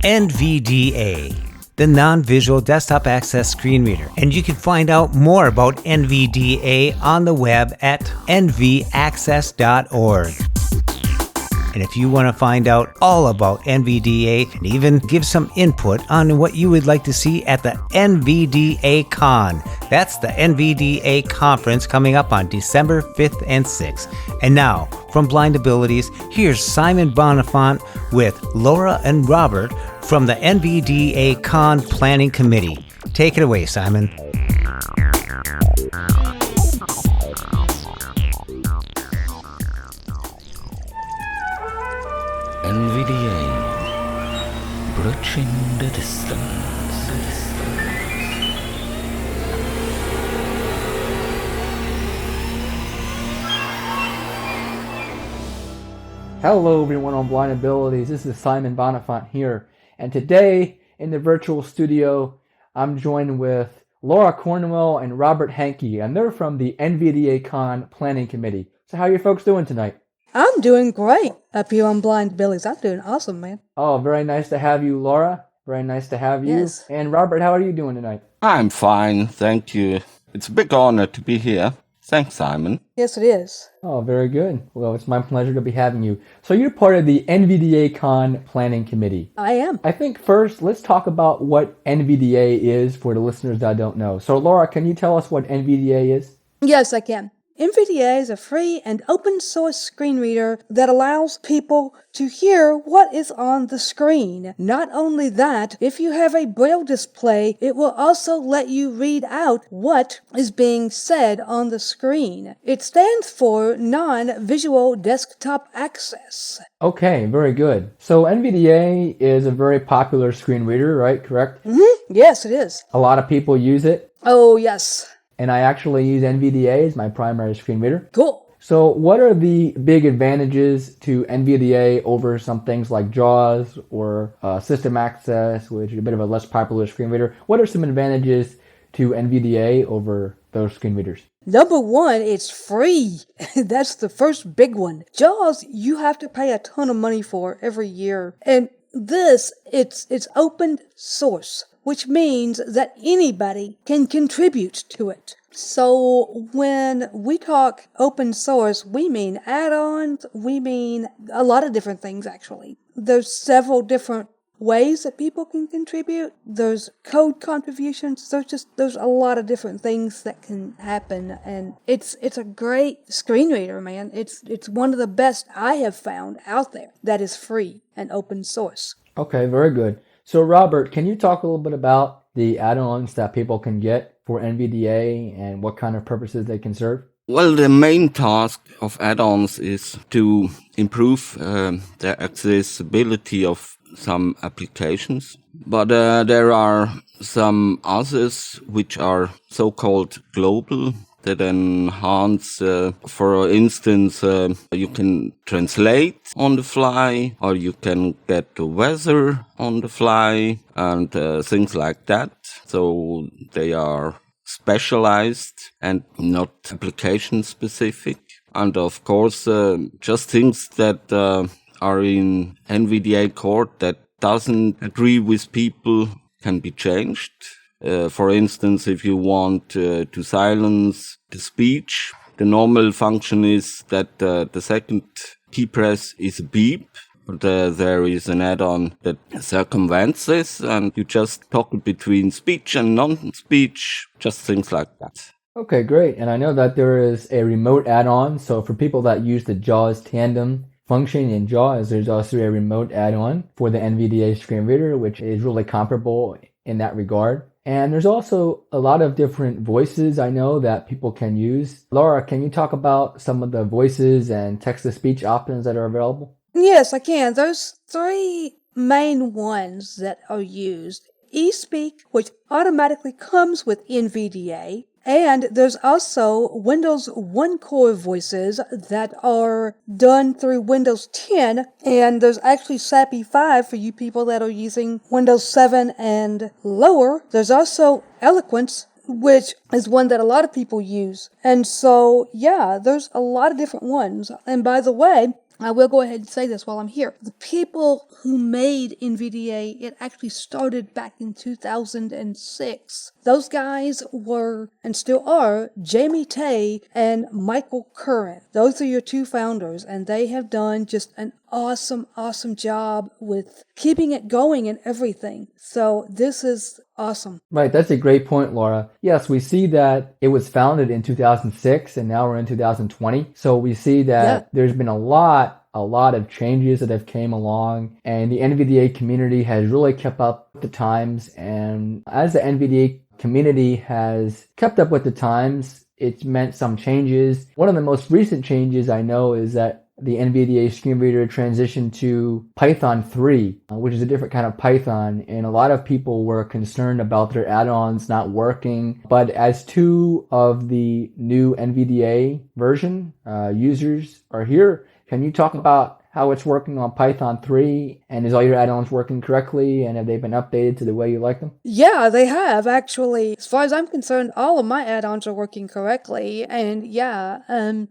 NVDA, the Non-Visual Desktop Access Screen Reader. And you can find out more about NVDA on the web at nvaccess.org. And if you want to find out all about NVDA and even give some input on what you would like to see at the NVDACon, that's the NVDA Conference coming up on December 5th and 6th. And now, from Blind Abilities, here's Simon Bonenfant with Laura and Robert from the NVDACon Planning Committee. Take it away, Simon. NVDA, bridging the distance. Hello everyone on Blind Abilities, this is Simon Bonenfant here, and today in the virtual studio I'm joined with Laura Cornwell and Robert Hänggi, and they're from the NVDACon Planning Committee. So how are you folks doing tonight? I'm doing great up here on Blind Abilities. I'm doing awesome, man. Oh, very nice to have you, Laura. Very nice to have you. Yes. And Robert, how are you doing tonight? I'm fine, thank you. It's a big honor to be here. Thanks, Simon. Yes, it is. Oh, very good. Well, it's my pleasure to be having you. So you're part of the NVDACon Planning Committee. I am. I think first, let's talk about what NVDA is for the listeners that don't know. So Laura, can you tell us what NVDA is? Yes, I can. NVDA is a free and open source screen reader that allows people to hear what is on the screen. Not only that, if you have a braille display, it will also let you read out what is being said on the screen. It stands for Non-Visual Desktop Access. Okay, very good. So NVDA is a very popular screen reader, right? Correct? Mm-hmm. Yes, it is. A lot of people use it. Oh, yes. And I actually use NVDA as my primary screen reader. Cool. So what are the big advantages to NVDA over some things like JAWS or System Access, which is a bit of a less popular screen reader? What are some advantages to NVDA over those screen readers? Number one, it's free. That's the first big one. JAWS, you have to pay a ton of money for every year. And this, it's open source, which means that anybody can contribute to it. So when we talk open source, we mean add-ons, we mean a lot of different things, actually. There's several different ways that people can contribute. There's code contributions. There's a lot of different things that can happen, and it's a great screen reader, man. It's one of the best I have found out there that is free and open source. Okay, very good. So Robert, can you talk a little bit about the add-ons that people can get for NVDA and what kind of purposes they can serve? Well, the main task of add-ons is to improve the accessibility of some applications. But there are some others which are so-called global that enhance, for instance, you can translate on the fly, or you can get the weather on the fly, and things like that. So they are specialized and not application specific. And of course, just things that are in NVDA code that doesn't agree with people can be changed. For instance, if you want to silence the speech, the normal function is that the second key press is a beep. But there is an add-on that circumvents this, and you just toggle between speech and non-speech, just things like that. Okay, great. And I know that there is a remote add-on. So for people that use the JAWS tandem function in JAWS, there's also a remote add-on for the NVDA screen reader, which is really comparable in that regard. And there's also a lot of different voices I know that people can use. Laura, can you talk about some of the voices and text-to-speech options that are available? Yes, I can. There's three main ones that are used. eSpeak, which automatically comes with NVDA. And there's also Windows One Core voices that are done through Windows 10, and there's actually SAPI 5 for you people that are using Windows 7 and lower. There's also Eloquence, which is one that a lot of people use. And so, yeah, there's a lot of different ones. And by the way, I will go ahead and say this while I'm here. The people who made NVDA, it actually started back in 2006. Those guys were, and still are, Jamie Tay and Michael Curran. Those are your two founders, and they have done just an awesome job with keeping it going and everything. So this is awesome. Right, that's a great point, Laura. Yes, we see that it was founded in 2006 and now we're in 2020. So we see that there's been a lot of changes that have came along, and the NVDA community has really kept up with the times. And as the NVDA community has kept up with the times, it's meant some changes. One of the most recent changes I know is that the NVDA Screen Reader transitioned to Python 3, which is a different kind of Python, and a lot of people were concerned about their add-ons not working. But as two of the new NVDA version users are here, can you talk about how it's working on Python 3, and is all your add-ons working correctly, and have they been updated to the way you like them? Yeah, they have, actually. As far as I'm concerned, all of my add-ons are working correctly, and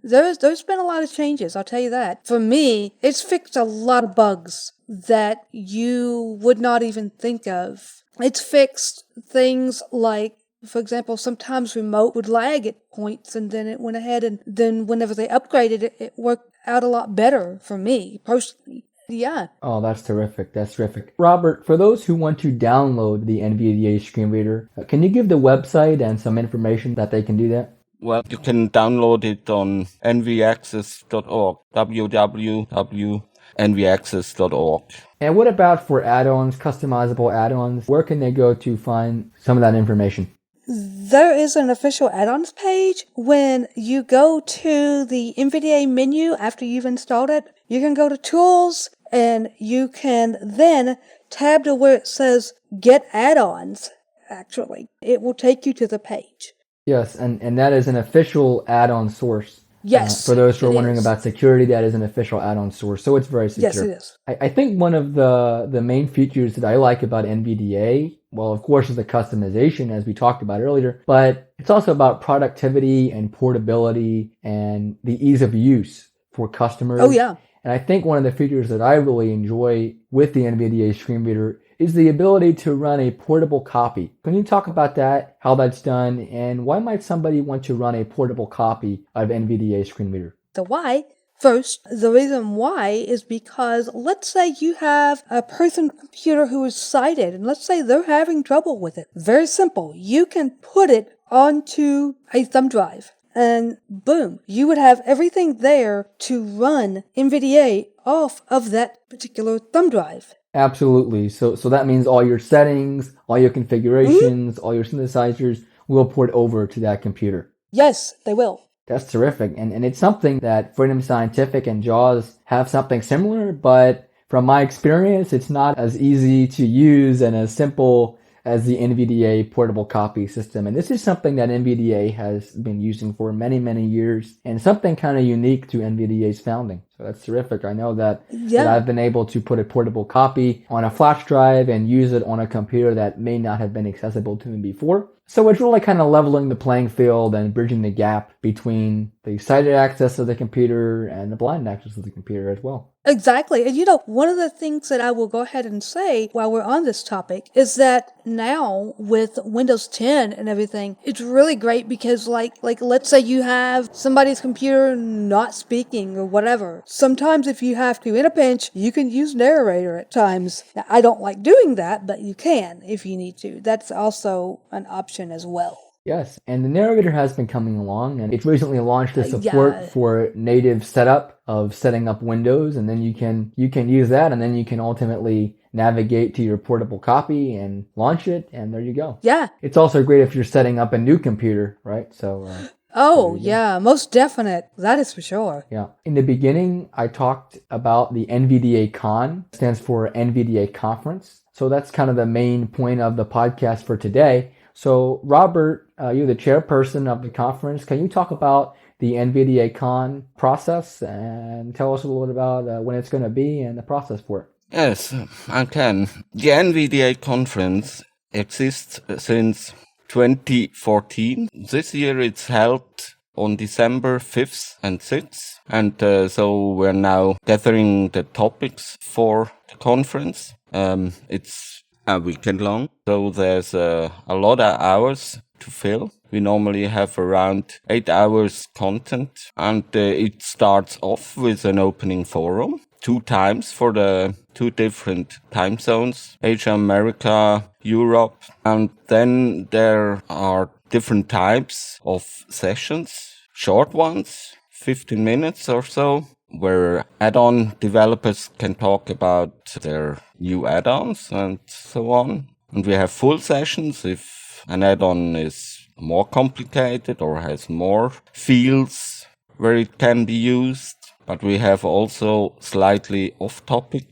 there's been a lot of changes, I'll tell you that. For me, it's fixed a lot of bugs that you would not even think of. It's fixed things like, for example, sometimes remote would lag at points, and then it went ahead, and then whenever they upgraded it, it worked out a lot better for me personally. Yeah. Oh, that's terrific. That's terrific. Robert, for those who want to download the NVDA Screen Reader, can you give the website and some information that they can do that? Well, you can download it on nvaccess.org, www.nvaccess.org. And what about for add-ons, customizable add-ons? Where can they go to find some of that information? There is an official add-ons page. When you go to the NVDA menu after you've installed it, you can go to Tools, and you can then tab to where it says Get Add-ons, actually. It will take you to the page. Yes, and that is an official add-on source. Yes. For those who are wondering about security, that is an official add-on source, so it's very secure. Yes, it is. I think one of the main features that I like about NVDA, well, of course, is the customization, as we talked about earlier, but it's also about productivity and portability and the ease of use for customers. Oh, yeah. And I think one of the features that I really enjoy with the NVDA Screen Reader is the ability to run a portable copy. Can you talk about that, how that's done, and why might somebody want to run a portable copy of NVDA Screen Reader? The why? First, the reason why is because let's say you have a person's computer who is sighted, and let's say they're having trouble with it. Very simple. You can put it onto a thumb drive, and boom, you would have everything there to run NVDA off of that particular thumb drive. Absolutely. So that means all your settings, all your configurations, all your synthesizers will port over to that computer. Yes, they will. That's terrific. And it's something that Freedom Scientific and JAWS have something similar, but from my experience, it's not as easy to use and as simple as the NVDA portable copy system. And this is something that NVDA has been using for many, many years, and something kind of unique to NVDA's founding. So that's terrific. I know that I've been able to put a portable copy on a flash drive and use it on a computer that may not have been accessible to me before. So it's really kind of leveling the playing field and bridging the gap between the sighted access of the computer and the blind access of the computer as well. Exactly. And one of the things that I will go ahead and say while we're on this topic is that now with Windows 10 and everything, it's really great because like let's say you have somebody's computer not speaking or whatever. Sometimes if you have to in a pinch, you can use narrator at times. Now, I don't like doing that, but you can if you need to. That's also an option as well. Yes, and the narrator has been coming along, and it's recently launched a support for native setup of setting up Windows, and then you can use that, and then you can ultimately navigate to your portable copy and launch it, and there you go. Yeah. It's also great if you're setting up a new computer, right? So. Most definite. That is for sure. Yeah. In the beginning, I talked about the NVDACon, stands for NVDA Conference. So that's kind of the main point of the podcast for today. So, Robert, you're the chairperson of the conference. Can you talk about the NVDACon process and tell us a little bit about when it's going to be and the process for it? Yes, I can. The NVDA Conference exists since 2014. This year it's held on December 5th and 6th. And so we're now gathering the topics for the conference. It's a weekend long, so there's a lot of hours to fill. We normally have around 8 hours content, and it starts off with an opening forum, 2 times for the 2 different time zones, Asia, America, Europe, and then there are different types of sessions, short ones, 15 minutes or so, where add-on developers can talk about their new add-ons and so on. And we have full sessions if an add-on is more complicated or has more fields where it can be used. But we have also slightly off-topic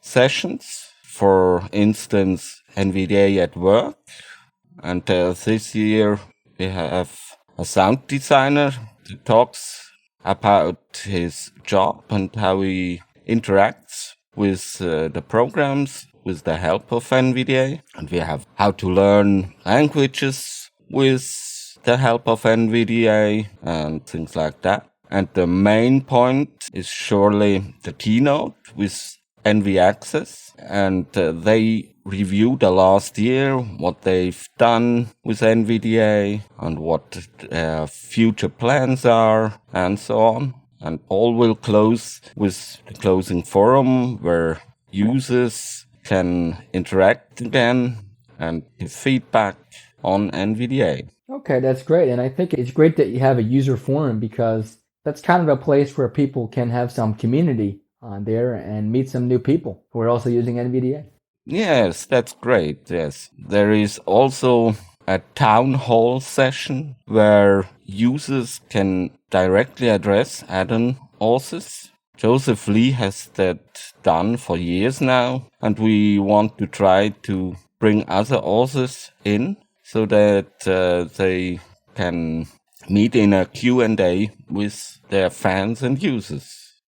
sessions. For instance, NVDA at work. And this year we have a sound designer who talks about his job and how he interacts with the programs with the help of NVDA. And we have how to learn languages with the help of NVDA and things like that. And the main point is surely the keynote with NV Access. And they review the last year, what they've done with NVDA and what future plans are and so on. And all will close with the closing forum where users can interact again and give feedback on NVDA. Okay, that's great. And I think it's great that you have a user forum because that's kind of a place where people can have some community on there and meet some new people who are also using NVDA. Yes, that's great. Yes. There is also a town hall session where users can directly address add-on authors. Joseph Lee has that done for years now, and we want to try to bring other authors in so that they can meet in a Q&A with their fans and users.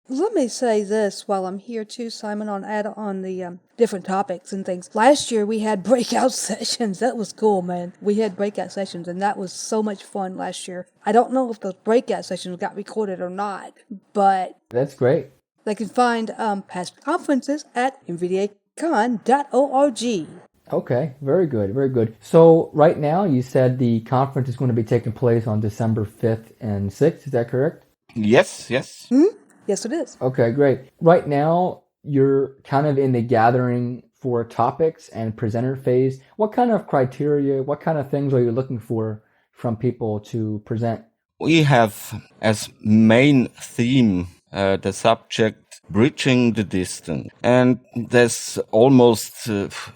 Let me say this while I'm here too, Simon, on the different topics and things. Last year we had breakout sessions. That was cool, man. We had breakout sessions, and that was so much fun last year. I don't know if those breakout sessions got recorded or not, but that's great. They can find past conferences at NVDACon.org. Okay, very good, very good. So right now you said the conference is going to be taking place on December 5th and 6th. Is that correct? Yes. Mm-hmm. Yes, it is. Okay, great. Right now, you're kind of in the gathering for topics and presenter phase. What kind of criteria, what kind of things are you looking for from people to present? We have as main theme the subject bridging the distance. And there's almost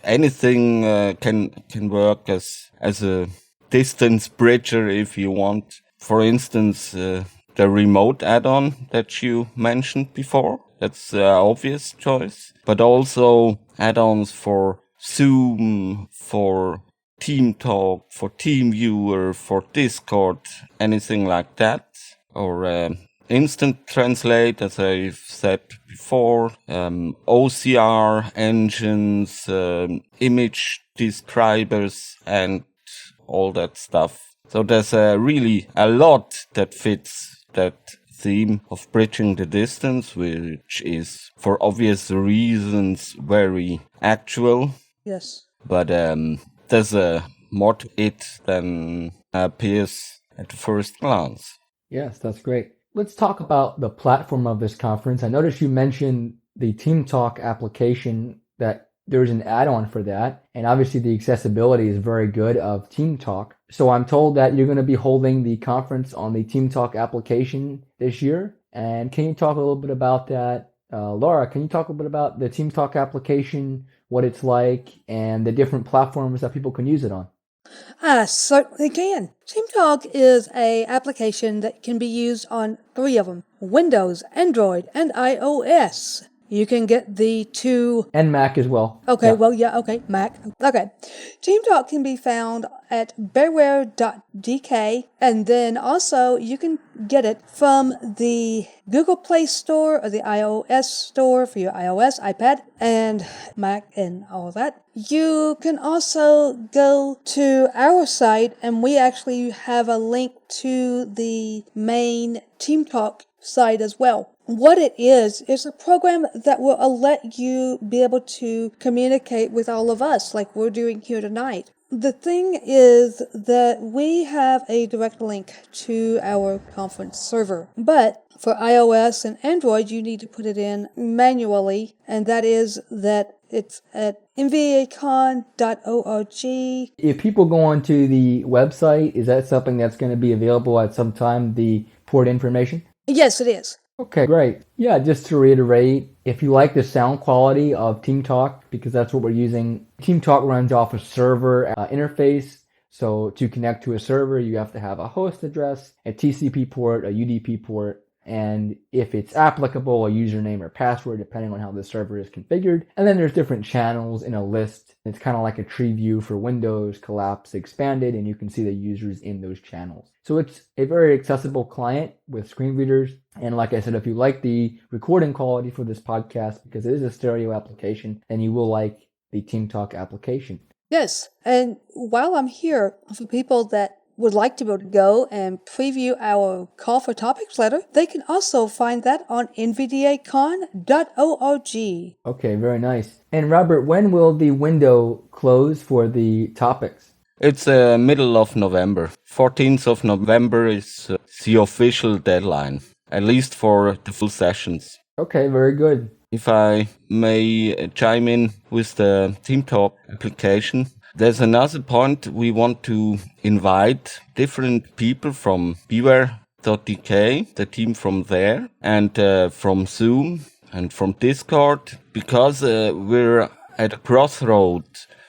anything can work as a distance bridger if you want. For instance, the remote add-on that you mentioned before. That's an obvious choice. But also add-ons for Zoom, for Team Talk, for TeamViewer, for Discord, anything like that. Or Instant Translate, as I've said before. OCR engines, image describers, and all that stuff. So there's really a lot that fits that theme of bridging the distance, which is, for obvious reasons, very actual. Yes. But there's more to it than appears at the first glance. Yes, that's great. Let's talk about the platform of this conference. I noticed you mentioned the Team Talk application, that there's an add-on for that. And obviously the accessibility is very good of Team Talk. So I'm told that you're going to be holding the conference on the Team Talk application this year. And can you talk a little bit about that? Laura, can you talk a little bit about the Team Talk application, what it's like, and the different platforms that people can use it on? I certainly can. TeamTalk is an application that can be used on 3 of them: Windows, Android, and iOS. you can get the two. And Mac as well. Okay, Yeah. well, yeah, okay, Mac. Okay. Team Talk can be found at bearware.dk, and then also you can get it from the Google Play Store or the iOS Store for your iOS, iPad, and Mac, and all of that. You can also go to our site, and we actually have a link to the main Team Talk site as well. What it is a program that will let you be able to communicate with all of us like we're doing here tonight. The thing is that we have a direct link to our conference server, but for iOS and Android, you need to put it in manually, and that is that it's at NVDACon.org. If people go onto the website, is that something that's going to be available at some time, the port information? Yes, it is. Okay, great. Yeah, just to reiterate, if you like the sound quality of Team Talk, because that's what we're using, Team Talk runs off a server interface. So to connect to a server, you have to have a host address, a TCP port, a UDP port, and if it's applicable, a username or password, depending on how the server is configured. And then there's different channels in a list. It's kind of like a tree view for Windows, collapsed, expanded, and you can see the users in those channels. So it's a very accessible client with screen readers. And like I said, if you like the recording quality for this podcast, because it is a stereo application, then you will like the Team Talk application. Yes, and while I'm here, for people that would like to be able to go and preview our Call for Topics letter, they can also find that on NVDACon.org. Okay, very nice. And Robert, when will the window close for the topics? It's middle of November. 14th of November is the official deadline, at least for the full sessions. Okay, very good. If I may chime in with the Team Talk application, there's another point. We want to invite different people from Beware.dk, the team from there, and from Zoom and from Discord, because we're at a crossroad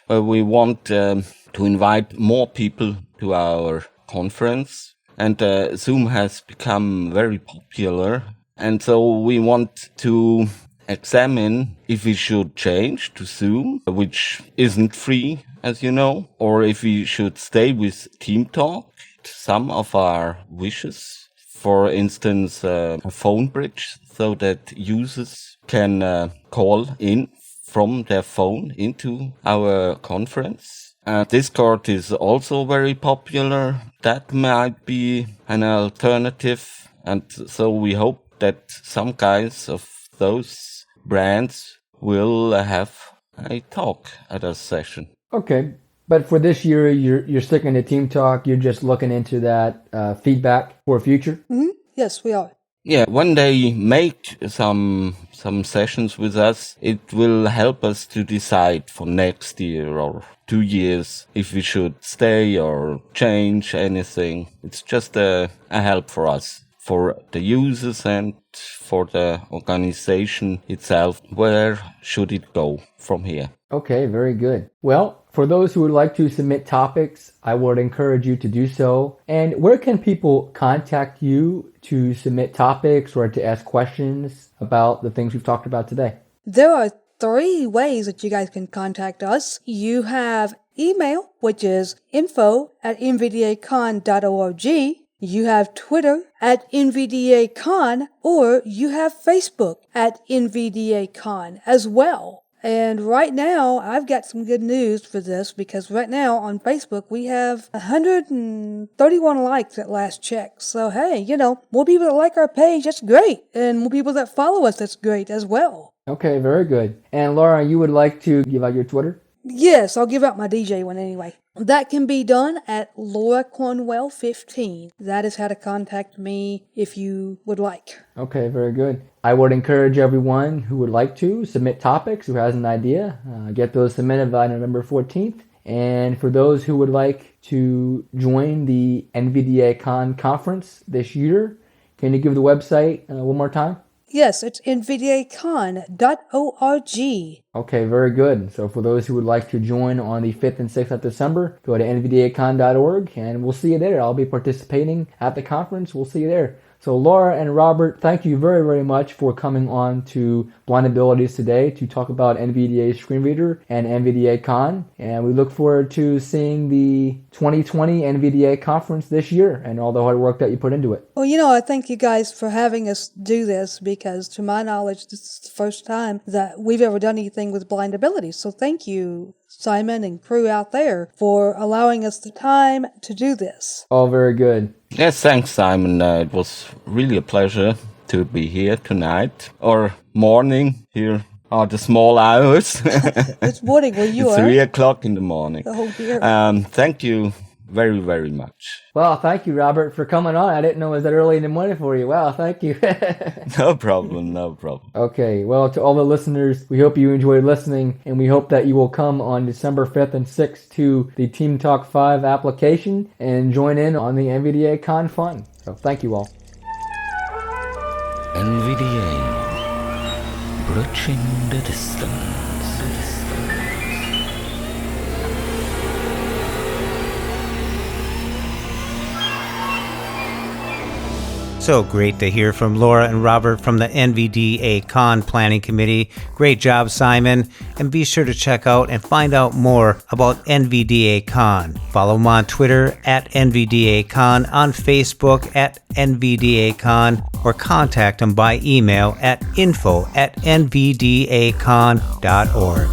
where we want to invite more people to our conference. And Zoom has become very popular. And so we want to examine if we should change to Zoom, which isn't free, as you know, or if we should stay with Team Talk. Some of our wishes, for instance, a phone bridge, so that users can call in from their phone into our conference. Discord is also very popular. That might be an alternative. And so we hope that some guys of those brands will have a talk at a session. Okay, but for this year, you're sticking to Team Talk. You're just looking into that feedback for future? Mm-hmm. Yes, we are. Yeah, when they make some sessions with us, it will help us to decide for next year or 2 years if we should stay or change anything. It's just a help for us, for the users and for the organization itself. Where should it go from here? Okay, very good. Well, for those who would like to submit topics, I would encourage you to do so. And where can people contact you to submit topics or to ask questions about the things we've talked about today? There are 3 ways that you guys can contact us. You have email, which is info@nvdacon.org. You have Twitter @NVDACon, or you have Facebook @NVDACon as well. And right now, I've got some good news for this, because right now on Facebook, we have 131 likes at last check. So, hey, more people that like our page, that's great. And more people that follow us, that's great as well. Okay, very good. And Laura, you would like to give out your Twitter? Yes, I'll give out my DJ one anyway. That can be done at Laura Cornwell 15. That is how to contact me if you would like. Okay, very good. I would encourage everyone who would like to submit topics, who has an idea, get those submitted by November 14th. And for those who would like to join the NVDACon conference this year, can you give the website one more time? Yes, it's NVDACon.org. Okay, very good. So for those who would like to join on the 5th and 6th of December, go to NVDACon.org and we'll see you there. I'll be participating at the conference. We'll see you there. So Laura and Robert, thank you very, very much for coming on to Blind Abilities today to talk about NVDA Screen Reader and NVDACon. And we look forward to seeing the 2020 NVDA Conference this year and all the hard work that you put into it. Well, I thank you guys for having us do this because, to my knowledge, this is the first time that we've ever done anything with blind abilities. So thank you, Simon and crew out there, for allowing us the time to do this. All very good. Yes, thanks, Simon. It was really a pleasure to be here tonight, or morning. Here are the small hours. It's morning where you It's are. 3 o'clock in the morning. Oh, dear. Thank you very, very much. Well, thank you, Robert, for coming on. I didn't know it was that early in the morning for you. Wow, thank you. No problem, no problem. Okay, well, to all the listeners, we hope you enjoyed listening, and we hope that you will come on December 5th and 6th to the Team Talk 5 application and join in on the NVDACon fun. So thank you all. NVDA, bridging the distance. So great to hear from Laura and Robert from the NVDACon Planning Committee. Great job, Simon. And be sure to check out and find out more about NVDACon. Follow them on Twitter at NVDACon, on Facebook at NVDACon, or contact them by email at info@nvdacon.org.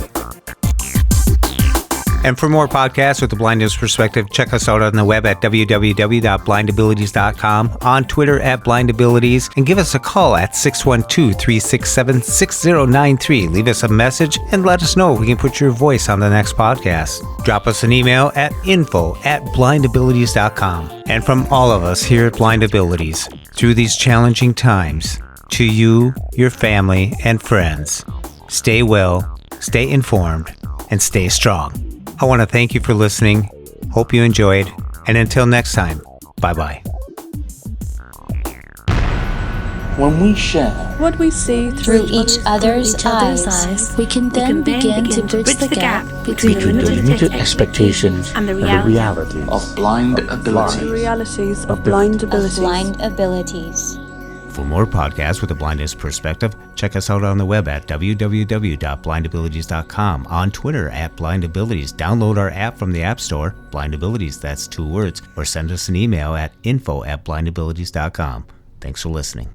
And for more podcasts with the blindness perspective, check us out on the web at www.blindabilities.com, on Twitter at blindabilities, and give us a call at 612-367-6093. Leave us a message and let us know if we can put your voice on the next podcast. Drop us an email at info@blindabilities.com. And from all of us here at Blind Abilities, through these challenging times, to you, your family, and friends, stay well, stay informed, and stay strong. I want to thank you for listening. Hope you enjoyed. And until next time, bye-bye. When we share what we see through each other's eyes, we can then begin to bridge the gap between the limited expectations and the reality of blind abilities. The realities of blind abilities. For more podcasts with a blindness perspective, check us out on the web at www.blindabilities.com, on Twitter at blindabilities. Download our app from the App Store, Blind Abilities, that's 2 words, or send us an email at info@blindabilities.com. Thanks for listening.